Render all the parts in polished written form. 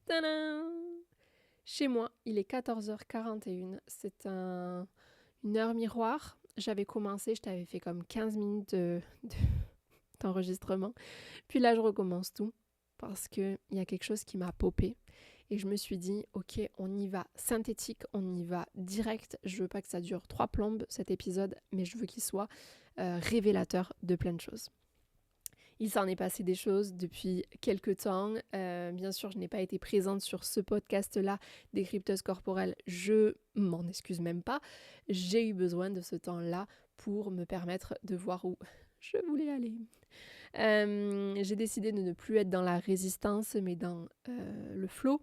Tadam! Chez moi, il est 14h41. C'est une heure miroir. J'avais commencé, je t'avais fait comme 15 minutes d'enregistrement. Puis là, je recommence tout parce qu'il y a quelque chose qui m'a popé. Et je me suis dit, ok, on y va synthétique, on y va direct. Je veux pas que ça dure 3 plombes cet épisode, mais je veux qu'il soit révélateur de plein de choses. Il s'en est passé des choses depuis quelques temps. Bien sûr, je n'ai pas été présente sur ce podcast-là, Décrypteuse corporelle. Je m'en excuse même pas. J'ai eu besoin de ce temps-là pour me permettre de voir où je voulais aller. J'ai décidé de ne plus être dans la résistance, mais dans le flow.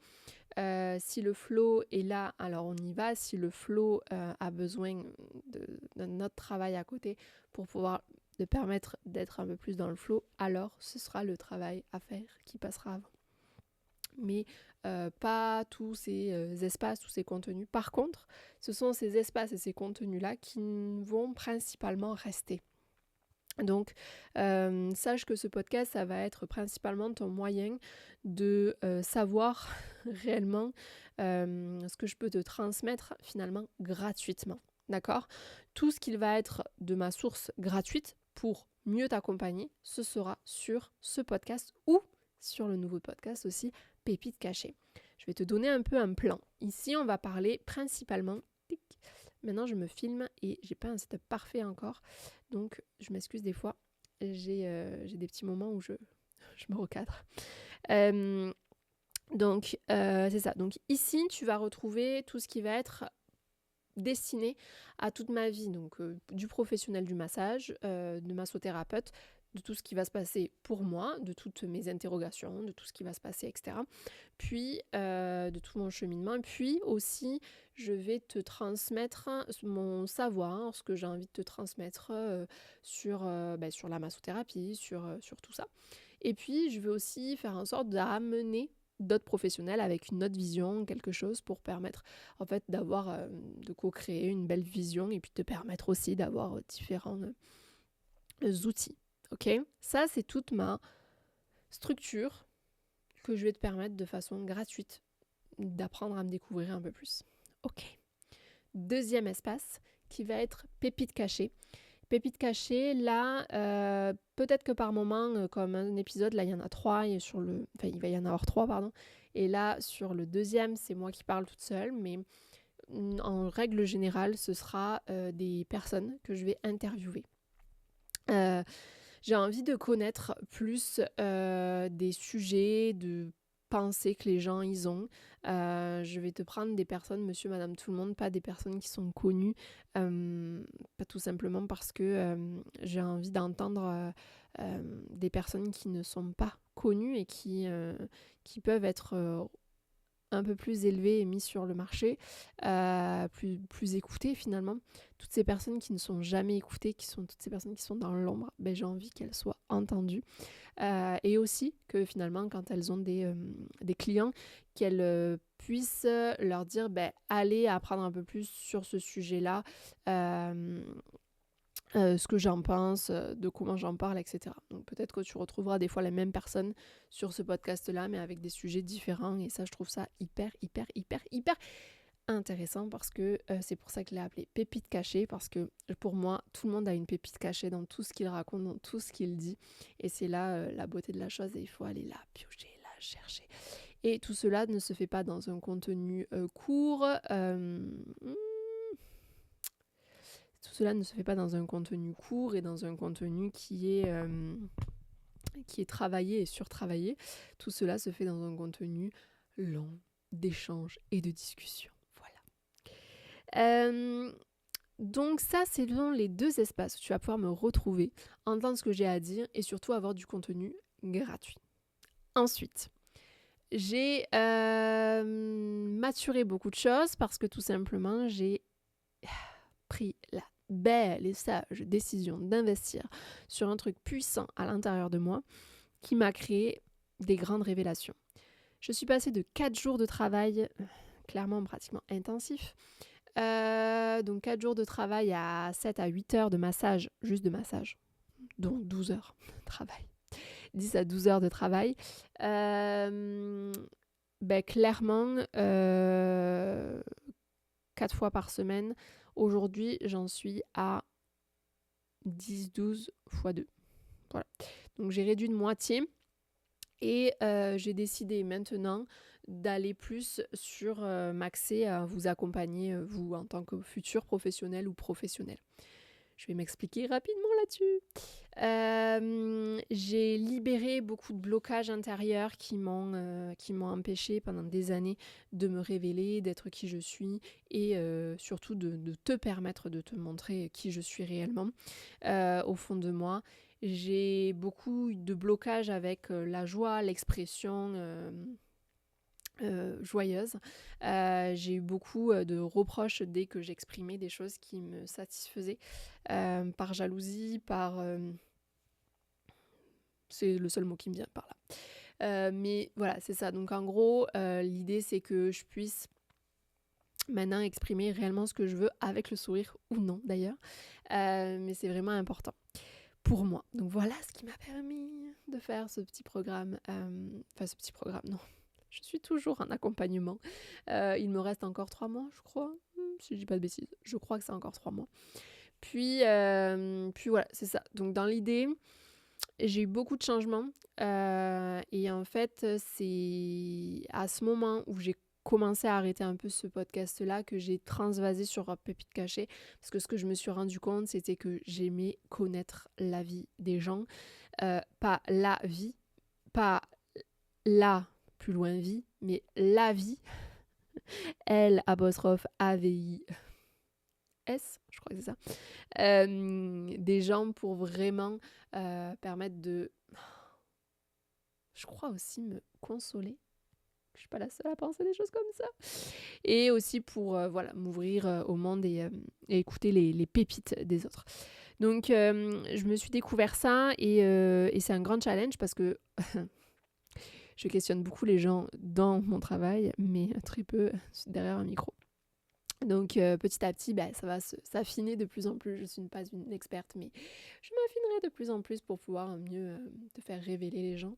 Si le flow est là, alors on y va. Si le flow a besoin d'un autre travail à côté pour pouvoir de permettre d'être un peu plus dans le flow, alors ce sera le travail à faire qui passera avant. Mais pas tous ces espaces, tous ces contenus. Par contre, ce sont ces espaces et ces contenus-là qui vont principalement rester. Donc, sache que ce podcast, ça va être principalement ton moyen de savoir réellement ce que je peux te transmettre finalement gratuitement. D'accord ? Tout ce qui va être de ma source gratuite pour mieux t'accompagner, ce sera sur ce podcast ou sur le nouveau podcast aussi, Pépites cachées. Je vais te donner un peu un plan. Ici, on va parler principalement... Maintenant, je me filme et j'ai pas un setup parfait encore. Donc, je m'excuse des fois. J'ai des petits moments où je me recadre. C'est ça. Donc, ici, tu vas retrouver tout ce qui va être destiné à toute ma vie. Donc, du professionnel du massage, de massothérapeute, de tout ce qui va se passer pour moi, de toutes mes interrogations, de tout ce qui va se passer, etc. Puis, de tout mon cheminement. Puis aussi, je vais te transmettre mon savoir, ce que j'ai envie de te transmettre sur la massothérapie, sur tout ça. Et puis, je vais aussi faire en sorte d'amener d'autres professionnels avec une autre vision, quelque chose pour permettre en fait d'avoir, de co-créer une belle vision et puis te permettre aussi d'avoir différents outils. Ok ? Ça, c'est toute ma structure que je vais te permettre de façon gratuite d'apprendre à me découvrir un peu plus. Ok. Deuxième espace qui va être pépites cachées. Pépites cachées, là, peut-être que par moment, comme un épisode, là il y en a 3, et il va y en avoir 3, pardon. Et là, sur le deuxième, c'est moi qui parle toute seule, mais en règle générale, ce sera des personnes que je vais interviewer. J'ai envie de connaître plus des sujets, de pensées que les gens ils ont. Je vais te prendre des personnes, monsieur, madame, tout le monde, pas des personnes qui sont connues. Pas tout simplement parce que j'ai envie d'entendre des personnes qui ne sont pas connues et qui peuvent être un peu plus élevées et mises sur le marché, plus écoutées finalement. Toutes ces personnes qui ne sont jamais écoutées, qui sont toutes ces personnes qui sont dans l'ombre, j'ai envie qu'elles soient entendues. Et aussi que finalement, quand elles ont des clients, qu'elles puissent leur dire allez apprendre un peu plus sur ce sujet-là, ce que j'en pense, de comment j'en parle, etc. Donc peut-être que tu retrouveras des fois les mêmes personnes sur ce podcast-là, mais avec des sujets différents. Et ça, je trouve ça hyper intéressant parce que c'est pour ça que je l'ai appelé pépite cachée, parce que pour moi, tout le monde a une pépite cachée dans tout ce qu'il raconte, dans tout ce qu'il dit. Et c'est là la beauté de la chose, et il faut aller la piocher, la chercher. Et tout cela ne se fait pas dans un contenu court. Tout cela ne se fait pas dans un contenu court et dans un contenu qui est travaillé et surtravaillé. Tout cela se fait dans un contenu long, d'échange et de discussion. Voilà. Donc ça, c'est dans les deux espaces où tu vas pouvoir me retrouver, entendre ce que j'ai à dire et surtout avoir du contenu gratuit. Ensuite, j'ai maturé beaucoup de choses parce que tout simplement, j'ai pris la belle et sage décision d'investir sur un truc puissant à l'intérieur de moi qui m'a créé des grandes révélations. Je suis passée de 4 jours de travail, clairement pratiquement intensif, donc 4 jours de travail à 7 à 8 heures de massage, juste de massage, donc 12 heures de travail, 10 à 12 heures de travail, clairement, 4 fois par semaine. Aujourd'hui, j'en suis à 10-12 fois 2. Voilà. Donc j'ai réduit de moitié et j'ai décidé maintenant d'aller plus sur m'axer à vous accompagner, vous, en tant que futur professionnel ou professionnel. Je vais m'expliquer rapidement là-dessus. J'ai libéré beaucoup de blocages intérieurs qui m'ont empêché pendant des années de me révéler, d'être qui je suis et surtout de te permettre de te montrer qui je suis réellement au fond de moi. J'ai beaucoup de blocages avec la joie, l'expression joyeuse. J'ai eu beaucoup de reproches dès que j'exprimais des choses qui me satisfaisaient, par jalousie, par... c'est le seul mot qui me vient par là. Mais voilà, c'est ça. Donc en gros, l'idée c'est que je puisse maintenant exprimer réellement ce que je veux, avec le sourire ou non d'ailleurs. Mais c'est vraiment important pour moi. Donc voilà ce qui m'a permis de faire ce petit programme. Enfin ce petit programme, non. Je suis toujours en accompagnement. Il me reste encore 3 mois, je crois. Si je dis pas de bêtises, je crois que c'est encore 3 mois. Puis voilà, c'est ça. Donc dans l'idée, j'ai eu beaucoup de changements. Et en fait, c'est à ce moment où j'ai commencé à arrêter un peu ce podcast-là que j'ai transvasé sur Pépite Cachée. Parce que ce que je me suis rendu compte, c'était que j'aimais connaître la vie des gens. Pas la vie, pas la plus loin vie, mais la vie, L apostrophe AVI S, je crois que c'est ça, des gens pour vraiment permettre de, je crois aussi me consoler. Je suis pas la seule à penser des choses comme ça. Et aussi pour voilà, m'ouvrir au monde et écouter les pépites des autres. Donc je me suis découvert ça et c'est un grand challenge parce que je questionne beaucoup les gens dans mon travail, mais très peu derrière un micro. Donc petit à petit, ça va s'affiner de plus en plus. Je ne suis pas une experte, mais je m'affinerai de plus en plus pour pouvoir mieux te faire révéler les gens.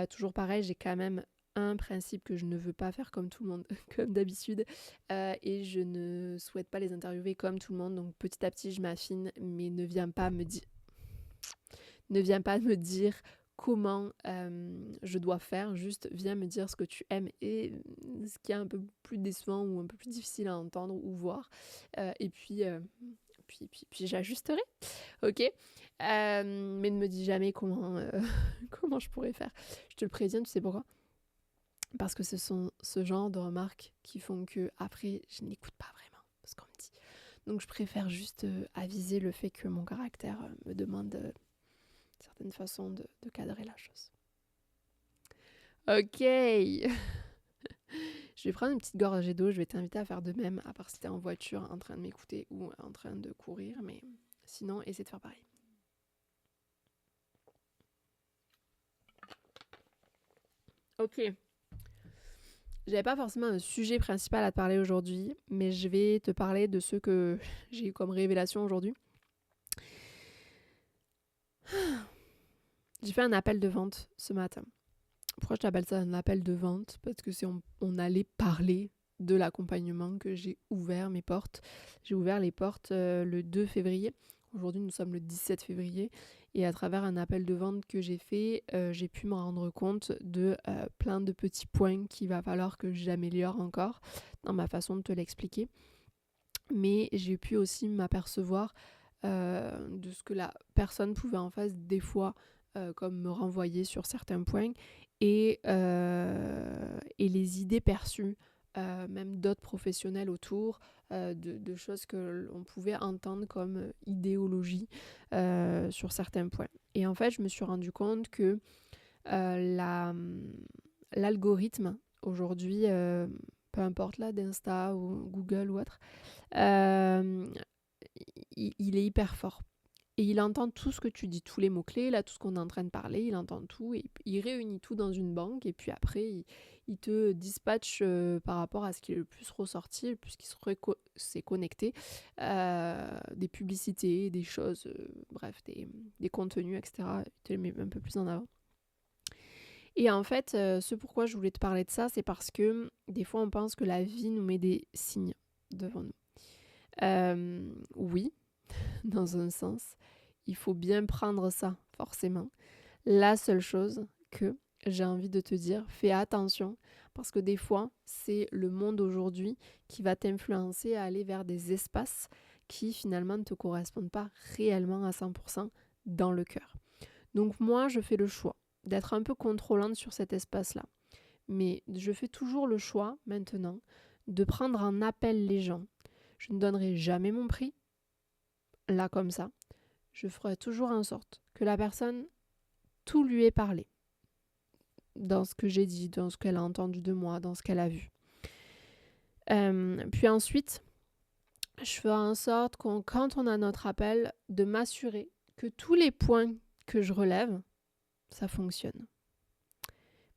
Toujours pareil, j'ai quand même un principe que je ne veux pas faire comme tout le monde, comme d'habitude, et je ne souhaite pas les interviewer comme tout le monde. Donc petit à petit, je m'affine, mais ne viens pas me dire comment je dois faire, juste viens me dire ce que tu aimes et ce qui est un peu plus décevant ou un peu plus difficile à entendre ou voir. Et puis j'ajusterai, ok. Mais ne me dis jamais comment, comment je pourrais faire. Je te le préviens, tu sais pourquoi? Parce que ce sont ce genre de remarques qui font que après je n'écoute pas vraiment ce qu'on me dit. Donc je préfère juste aviser le fait que mon caractère me demande certaines façons de cadrer la chose. Ok. Je vais prendre une petite gorgée d'eau, je vais t'inviter à faire de même, à part si t'es en voiture en train de m'écouter ou en train de courir, mais sinon, essaie de faire pareil. Ok. J'avais pas forcément un sujet principal à te parler aujourd'hui, mais je vais te parler de ce que j'ai eu comme révélation aujourd'hui. J'ai fait un appel de vente ce matin. Pourquoi je t'appelle ça un appel de vente? Parce que on allait parler de l'accompagnement que j'ai ouvert mes portes. J'ai ouvert les portes le 2 février. Aujourd'hui, nous sommes le 17 février. Et à travers un appel de vente que j'ai fait, j'ai pu me rendre compte de plein de petits points qu'il va falloir que j'améliore encore dans ma façon de te l'expliquer. Mais j'ai pu aussi m'apercevoir de ce que la personne pouvait en face des fois comme me renvoyer sur certains points et les idées perçues même d'autres professionnels autour de choses que l'on pouvait entendre comme idéologie sur certains points. Et en fait, je me suis rendu compte que l'algorithme aujourd'hui, peu importe là, d'Insta ou Google ou autre, il est hyper fort. Et il entend tout ce que tu dis, tous les mots-clés, là, tout ce qu'on est en train de parler, il entend tout, et il réunit tout dans une banque, et puis après, il te dispatche par rapport à ce qui est le plus ressorti, le plus qui s'est connecté, des publicités, des choses, bref, des contenus, etc. Il te les met un peu plus en avant. Et en fait, ce pourquoi je voulais te parler de ça, c'est parce que des fois, on pense que la vie nous met des signes devant nous. Oui, dans un sens, il faut bien prendre ça, forcément. La seule chose que j'ai envie de te dire, fais attention, parce que des fois, c'est le monde aujourd'hui qui va t'influencer à aller vers des espaces qui finalement ne te correspondent pas réellement à 100% dans le cœur. Donc moi, je fais le choix d'être un peu contrôlante sur cet espace-là. Mais je fais toujours le choix, maintenant, de prendre en appel les gens. Je ne donnerai jamais mon prix, là comme ça. Je ferai toujours en sorte que la personne, tout lui est parlé. Dans ce que j'ai dit, dans ce qu'elle a entendu de moi, dans ce qu'elle a vu. Puis ensuite, je ferai en sorte quand on a notre appel, de m'assurer que tous les points que je relève, ça fonctionne.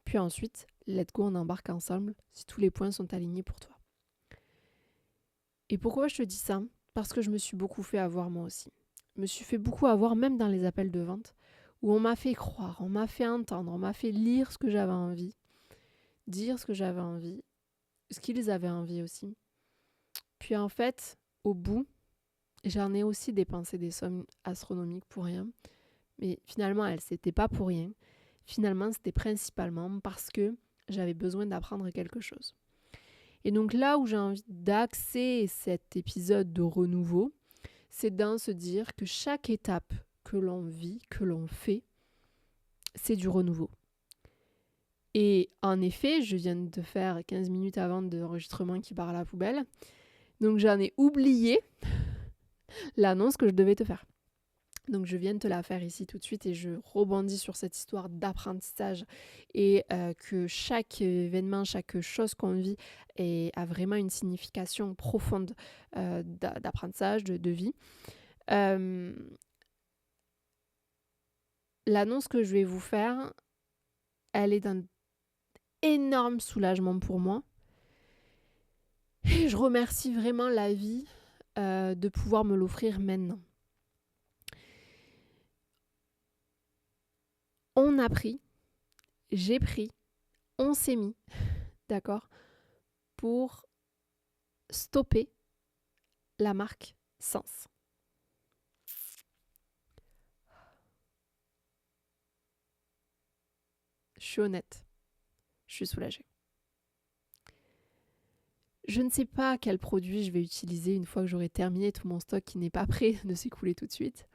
Puis ensuite, let's go, on embarque ensemble si tous les points sont alignés pour toi. Et pourquoi je te dis ça ? Parce que je me suis beaucoup fait avoir moi aussi. Je me suis fait beaucoup avoir même dans les appels de vente où on m'a fait croire, on m'a fait entendre, on m'a fait lire ce que j'avais envie, dire ce que j'avais envie, ce qu'ils avaient envie aussi. Puis en fait, au bout, j'en ai aussi dépensé des sommes astronomiques pour rien. Mais finalement, c'était pas pour rien. Finalement, c'était principalement parce que j'avais besoin d'apprendre quelque chose. Et donc là où j'ai envie d'axer cet épisode de renouveau, c'est d'en se dire que chaque étape que l'on vit, que l'on fait, c'est du renouveau. Et en effet, je viens de faire 15 minutes avant de l'enregistrement qui part à la poubelle. Donc j'en ai oublié l'annonce que je devais te faire. Donc je viens de te la faire ici tout de suite et je rebondis sur cette histoire d'apprentissage et que chaque événement, chaque chose qu'on vit a vraiment une signification profonde d'apprentissage, de vie. L'annonce que je vais vous faire, elle est d'un énorme soulagement pour moi. Et je remercie vraiment la vie de pouvoir me l'offrir maintenant. On a pris, j'ai pris, on s'est mis, d'accord, pour stopper la marque Sens. Je suis honnête, je suis soulagée. Je ne sais pas quel produit je vais utiliser une fois que j'aurai terminé tout mon stock qui n'est pas prêt de s'écouler tout de suite.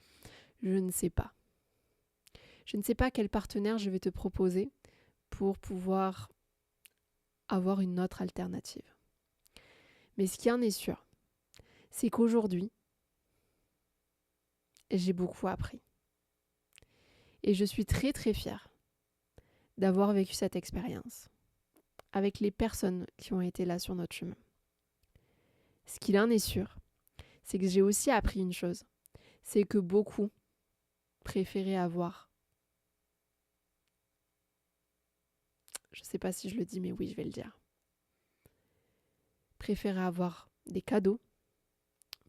Je ne sais pas. Je ne sais pas quel partenaire je vais te proposer pour pouvoir avoir une autre alternative. Mais ce qui en est sûr, c'est qu'aujourd'hui, j'ai beaucoup appris. Et je suis très très fière d'avoir vécu cette expérience avec les personnes qui ont été là sur notre chemin. Ce qu'il en est sûr, c'est que j'ai aussi appris une chose, c'est que beaucoup préféraient avoir, je ne sais pas si je le dis, mais oui, je vais le dire, préféraient avoir des cadeaux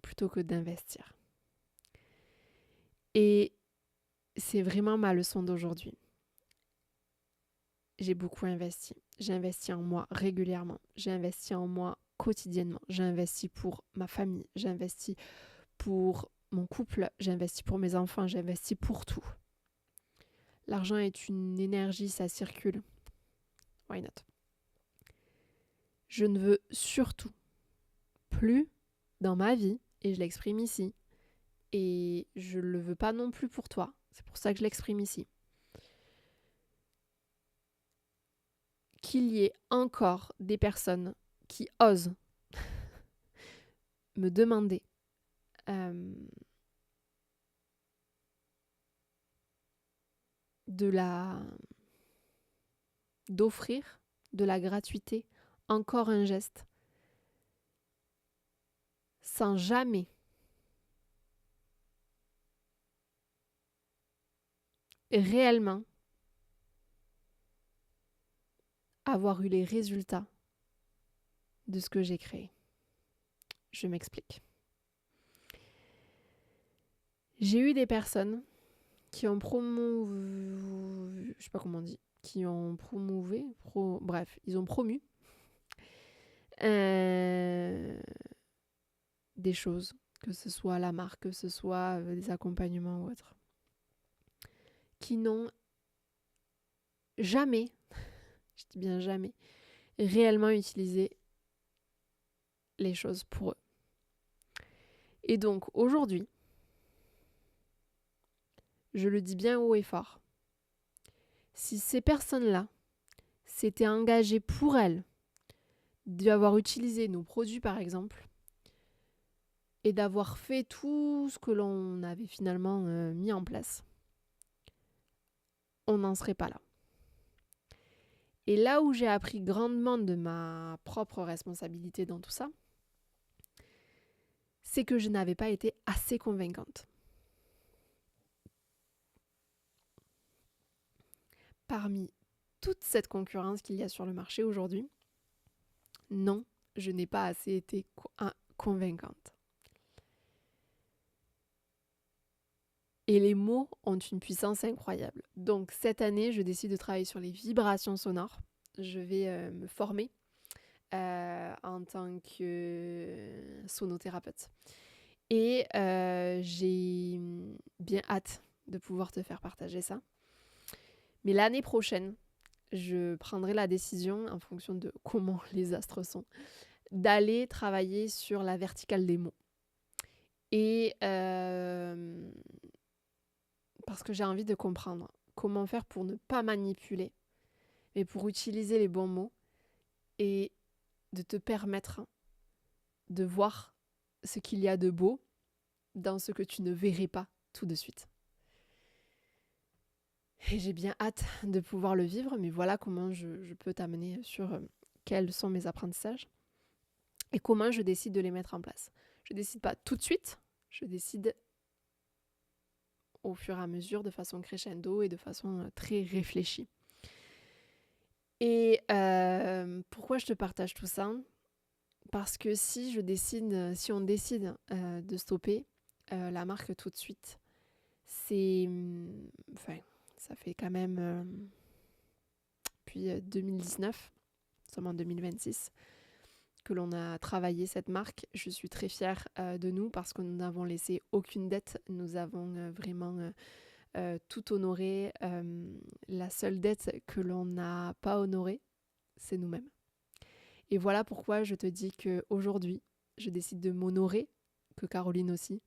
plutôt que d'investir. Et c'est vraiment ma leçon d'aujourd'hui. J'ai beaucoup investi. J'ai investi en moi régulièrement. J'ai investi en moi quotidiennement. J'ai investi pour ma famille. J'ai investi pour mon couple. J'ai investi pour mes enfants. J'ai investi pour tout. L'argent est une énergie, ça circule. Why not? Je ne veux surtout plus dans ma vie, et je l'exprime ici, et je ne le veux pas non plus pour toi. C'est pour ça que je l'exprime ici. Qu'il y ait encore des personnes qui osent me demander d'offrir de la gratuité, encore un geste, sans jamais réellement avoir eu les résultats de ce que j'ai créé. Je m'explique. J'ai eu des personnes qui ont je sais pas comment on dit, qui ont ils ont promu des choses, que ce soit la marque, que ce soit des accompagnements ou autre, qui n'ont jamais, je dis bien jamais, réellement utilisé les choses pour eux. Et donc aujourd'hui, je le dis bien haut et fort, si ces personnes-là s'étaient engagées pour elles d'avoir utilisé nos produits par exemple, et d'avoir fait tout ce que l'on avait finalement mis en place, on n'en serait pas là. Et là où j'ai appris grandement de ma propre responsabilité dans tout ça, c'est que je n'avais pas été assez convaincante. Parmi toute cette concurrence qu'il y a sur le marché aujourd'hui, non, je n'ai pas assez été convaincante. Et les mots ont une puissance incroyable. Donc cette année, je décide de travailler sur les vibrations sonores. Je vais me former en tant que sonothérapeute. Et j'ai bien hâte de pouvoir te faire partager ça. Mais l'année prochaine, je prendrai la décision, en fonction de comment les astres sont, d'aller travailler sur la verticale des mots. Et parce que j'ai envie de comprendre comment faire pour ne pas manipuler, mais pour utiliser les bons mots et de te permettre de voir ce qu'il y a de beau dans ce que tu ne verrais pas tout de suite. Et j'ai bien hâte de pouvoir le vivre, mais voilà comment je peux t'amener sur quels sont mes apprentissages et comment je décide de les mettre en place. Je ne décide pas tout de suite, je décide au fur et à mesure, de façon crescendo et de façon très réfléchie. Et pourquoi je te partage tout ça ? Parce que si on décide de stopper la marque tout de suite, ça fait quand même depuis 2019, nous sommes en 2026, que l'on a travaillé cette marque. Je suis très fière de nous parce que nous n'avons laissé aucune dette. Nous avons vraiment tout honoré. La seule dette que l'on n'a pas honorée, c'est nous-mêmes. Et voilà pourquoi je te dis qu'aujourd'hui, je décide de m'honorer, que Caroline aussi,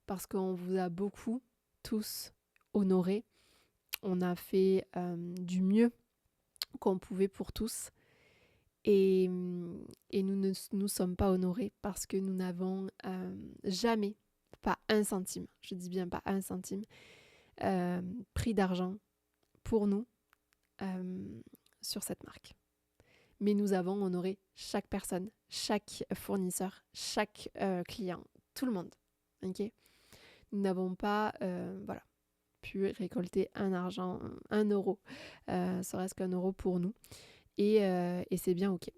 parce qu'on vous a beaucoup, tous, honorés. On a fait du mieux qu'on pouvait pour tous. Et nous ne nous sommes pas honorés parce que nous n'avons jamais, pas un centime, je dis bien pas un centime, pris d'argent pour nous sur cette marque. Mais nous avons honoré chaque personne, chaque fournisseur, chaque client, tout le monde. Okay ? Nous n'avons pas pu récolter un euro, serait-ce qu'un euro pour nous. Et c'est bien ok.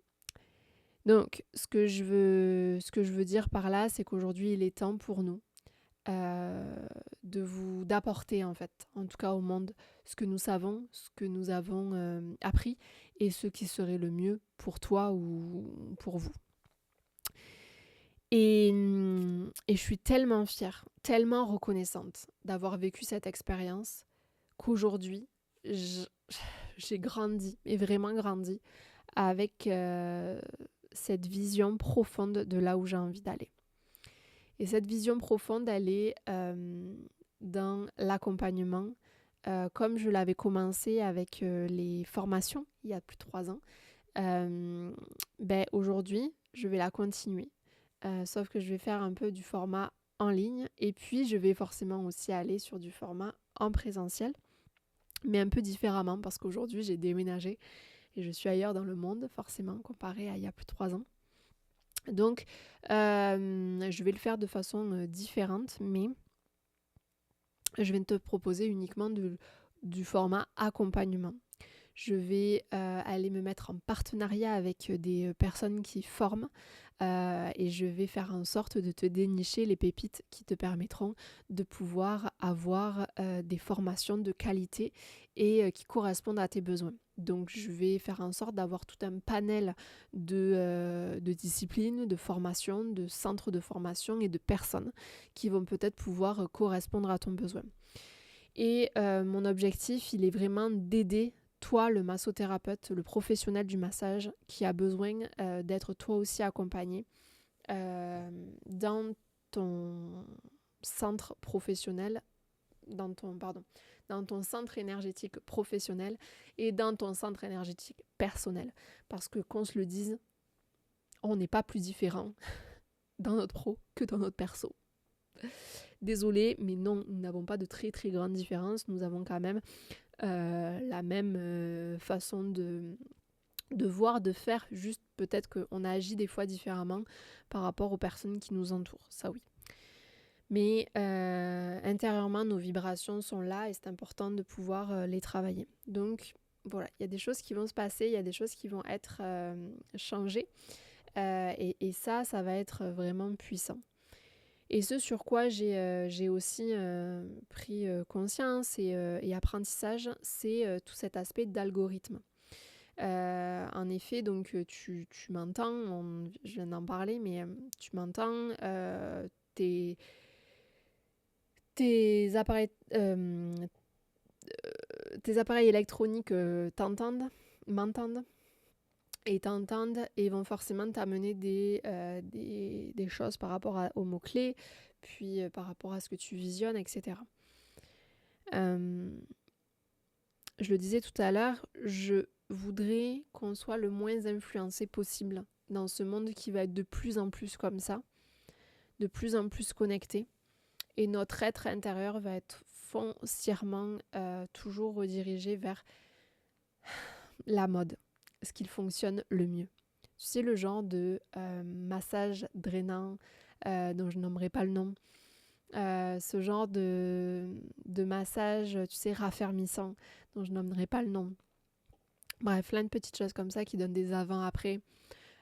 Donc, ce que je veux dire par là, c'est qu'aujourd'hui, il est temps pour nous d'apporter en tout cas au monde, ce que nous savons, ce que nous avons appris et ce qui serait le mieux pour toi ou pour vous. Et je suis tellement fière, tellement reconnaissante d'avoir vécu cette expérience qu'aujourd'hui, j'ai grandi, et vraiment grandi, avec cette vision profonde de là où j'ai envie d'aller. Et cette vision profonde, elle est dans l'accompagnement, comme je l'avais commencé avec les formations il y a plus de 3 ans. Aujourd'hui, je vais la continuer, sauf que je vais faire un peu du format en ligne et puis je vais forcément aussi aller sur du format en présentiel, mais un peu différemment parce qu'aujourd'hui, j'ai déménagé et je suis ailleurs dans le monde, forcément, comparé à il y a plus de 3 ans. Donc, je vais le faire de façon différente, mais je vais te proposer uniquement du format accompagnement. Je vais aller me mettre en partenariat avec des personnes qui forment et je vais faire en sorte de te dénicher les pépites qui te permettront de pouvoir avoir des formations de qualité et qui correspondent à tes besoins. Donc je vais faire en sorte d'avoir tout un panel de disciplines, de formations, de centres de formation et de personnes qui vont peut-être pouvoir correspondre à ton besoin. Et mon objectif, il est vraiment d'aider toi, le massothérapeute, le professionnel du massage, qui a besoin d'être toi aussi accompagné dans ton centre professionnel, dans ton centre énergétique professionnel et dans ton centre énergétique personnel. Parce que qu'on se le dise, on n'est pas plus différent dans notre pro que dans notre perso. Désolée, mais non, nous n'avons pas de très très grande différence. Nous avons quand même la même façon de voir, de faire, juste peut-être qu'on agit des fois différemment par rapport aux personnes qui nous entourent, ça oui. Mais intérieurement, nos vibrations sont là et c'est important de pouvoir les travailler. Donc voilà, il y a des choses qui vont se passer, il y a des choses qui vont être changées et ça va être vraiment puissant. Et ce sur quoi j'ai aussi pris conscience et apprentissage, c'est tout cet aspect d'algorithme. En effet, donc tu m'entends, je viens d'en parler, mais tu m'entends, tes appareils, tes appareils électroniques m'entendent et vont forcément t'amener des choses par rapport aux mots-clés, puis par rapport à ce que tu visionnes, etc. Je le disais tout à l'heure, je voudrais qu'on soit le moins influencé possible dans ce monde qui va être de plus en plus comme ça, de plus en plus connecté. Et notre être intérieur va être foncièrement toujours redirigé vers la mode, ce qui fonctionne le mieux. Tu sais, le genre de massage drainant dont je nommerai pas le nom, ce genre de massage, tu sais, raffermissant dont je nommerai pas le nom. Bref, plein de petites choses comme ça qui donnent des avant-après.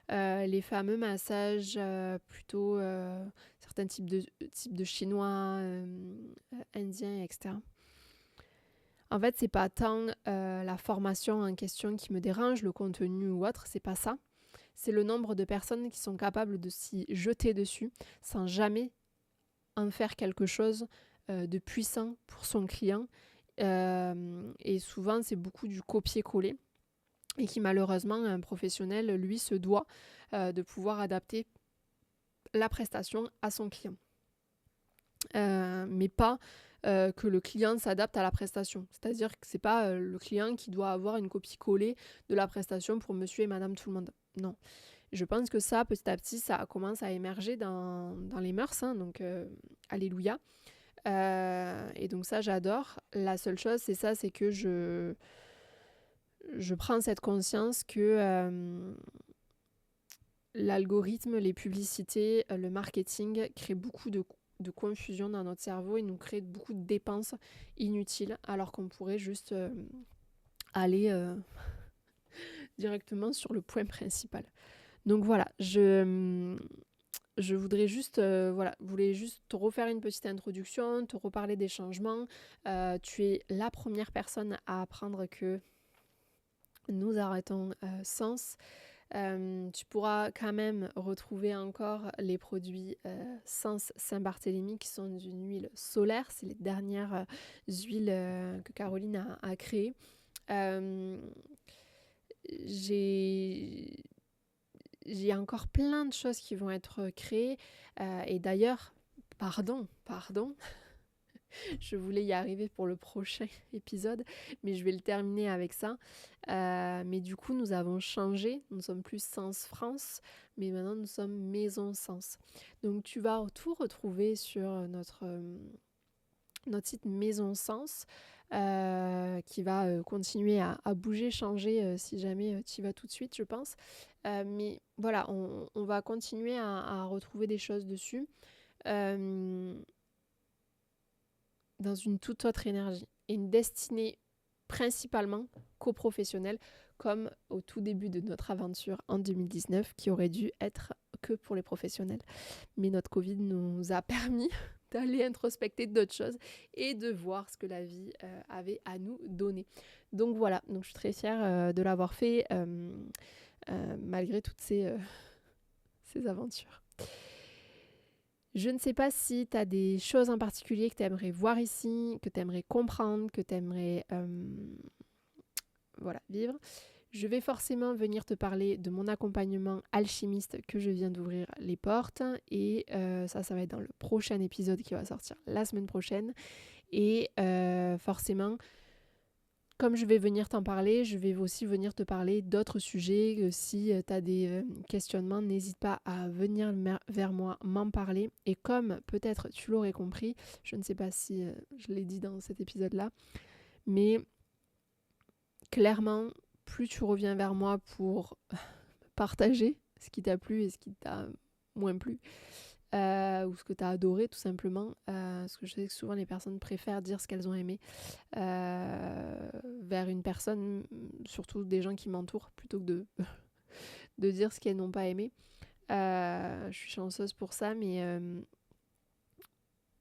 Les fameux massages plutôt certains types de chinois, indiens, etc. En fait, c'est pas tant la formation en question qui me dérange, le contenu ou autre, c'est pas ça. C'est le nombre de personnes qui sont capables de s'y jeter dessus sans jamais en faire quelque chose de puissant pour son client. Et souvent, c'est beaucoup du copier-coller. Et qui malheureusement, un professionnel, lui, se doit de pouvoir adapter la prestation à son client. Mais pas que le client s'adapte à la prestation. C'est-à-dire que c'est pas le client qui doit avoir une copie-collée de la prestation pour monsieur et madame tout le monde. Non. Je pense que ça, petit à petit, ça commence à émerger dans les mœurs, hein, donc alléluia. Et donc ça, j'adore. La seule chose, c'est que je prends cette conscience que l'algorithme, les publicités, le marketing créent beaucoup de confusion dans notre cerveau et nous créent beaucoup de dépenses inutiles alors qu'on pourrait juste aller directement sur le point principal. Donc voilà, je voudrais juste, voulais juste te refaire une petite introduction, te reparler des changements. Tu es la première personne à apprendre que nous arrêtons Sens. Tu pourras quand même retrouver encore les produits Sens Saint-Barthélemy qui sont d'une huile solaire. C'est les dernières huiles que Caroline a créées. J'ai encore plein de choses qui vont être créées. Et d'ailleurs, pardon, je voulais y arriver pour le prochain épisode, mais je vais le terminer avec ça. Mais du coup, nous avons changé. Nous ne sommes plus Sens France, mais maintenant nous sommes Maison Sens. Donc tu vas tout retrouver sur notre site Maison Sens, qui va continuer à bouger, changer si jamais tu y vas tout de suite, je pense. Mais voilà, on va continuer à retrouver des choses dessus. Dans une toute autre énergie et une destinée principalement qu'aux professionnels, comme au tout début de notre aventure en 2019, qui aurait dû être que pour les professionnels. Mais notre Covid nous a permis d'aller introspecter d'autres choses et de voir ce que la vie avait à nous donner. Donc voilà, donc je suis très fière de l'avoir fait malgré toutes ces aventures. Je ne sais pas si tu as des choses en particulier que tu aimerais voir ici, que tu aimerais comprendre, que tu aimerais vivre. Je vais forcément venir te parler de mon accompagnement alchimiste que je viens d'ouvrir les portes. Et ça va être dans le prochain épisode qui va sortir la semaine prochaine. Et forcément, comme je vais venir t'en parler, je vais aussi venir te parler d'autres sujets. Si tu as des questionnements, n'hésite pas à venir vers moi, m'en parler. Et comme peut-être tu l'aurais compris, je ne sais pas si je l'ai dit dans cet épisode-là, mais clairement, plus tu reviens vers moi pour partager ce qui t'a plu et ce qui t'a moins plu, ou ce que tu as adoré tout simplement, parce que je sais que souvent les personnes préfèrent dire ce qu'elles ont aimé vers une personne, surtout des gens qui m'entourent, plutôt que de dire ce qu'elles n'ont pas aimé. Je suis chanceuse pour ça,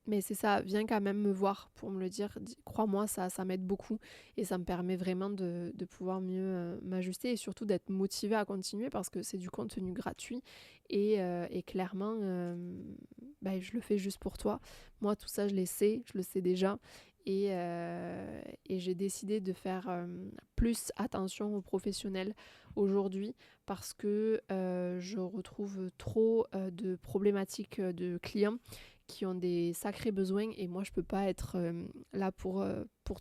mais c'est ça, viens quand même me voir pour me le dire. Crois-moi, ça m'aide beaucoup et ça me permet vraiment de pouvoir mieux m'ajuster et surtout d'être motivée à continuer parce que c'est du contenu gratuit et clairement, je le fais juste pour toi. Moi, tout ça, je le sais déjà et j'ai décidé de faire plus attention aux professionnels aujourd'hui parce que je retrouve trop de problématiques de clients qui ont des sacrés besoins et moi je peux pas être là pour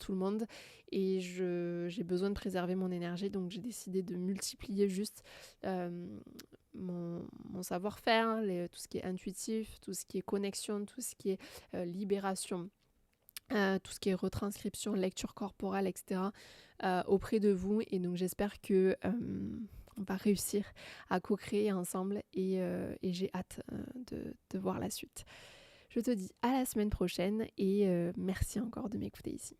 tout le monde et j'ai besoin de préserver mon énergie, donc j'ai décidé de multiplier juste mon savoir-faire, tout ce qui est intuitif, tout ce qui est connexion, tout ce qui est libération, tout ce qui est retranscription, lecture corporelle, etc. Auprès de vous, et donc j'espère que on va réussir à co-créer ensemble et j'ai hâte de voir la suite. Je te dis à la semaine prochaine et merci encore de m'écouter ici.